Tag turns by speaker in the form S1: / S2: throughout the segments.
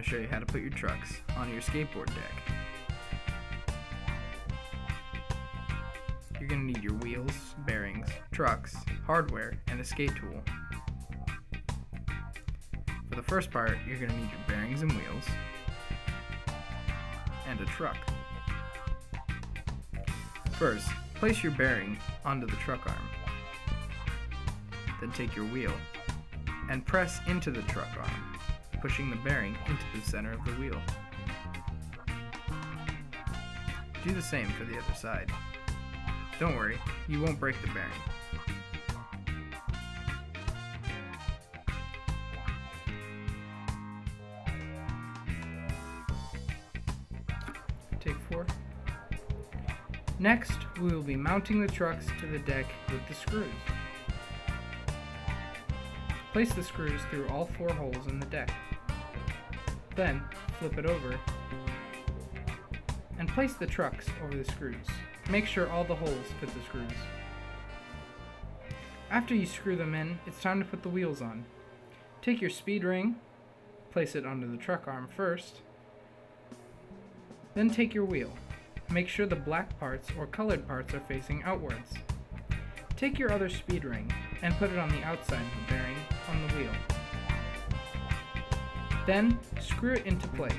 S1: to show you how to put your trucks on your skateboard deck. You're going to need your wheels, bearings, trucks, hardware, and a skate tool. For the first part, you're going to need your bearings and wheels, and a truck. First, place your bearing onto the truck arm. Then take your wheel and press into the truck arm, pushing the bearing into the center of the wheel. Do the same for the other side. Don't worry, you won't break the bearing. Take 4. Next, we will be mounting the trucks to the deck with the screws. Place the screws through all 4 holes in the deck. Then, flip it over and place the trucks over the screws. Make sure all the holes fit the screws. After you screw them in, it's time to put the wheels on. Take your speed ring, place it onto the truck arm first, then take your wheel. Make sure the black parts or colored parts are facing outwards. Take your other speed ring and put it on the outside of the bearing on the wheel. Then, screw it into place.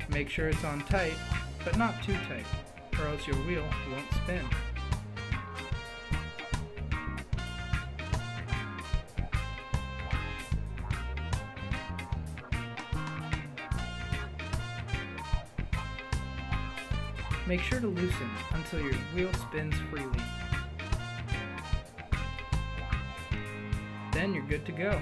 S1: Make sure it's on tight, but not too tight, or else your wheel won't spin. Make sure to loosen until your wheel spins freely. Then you're good to go.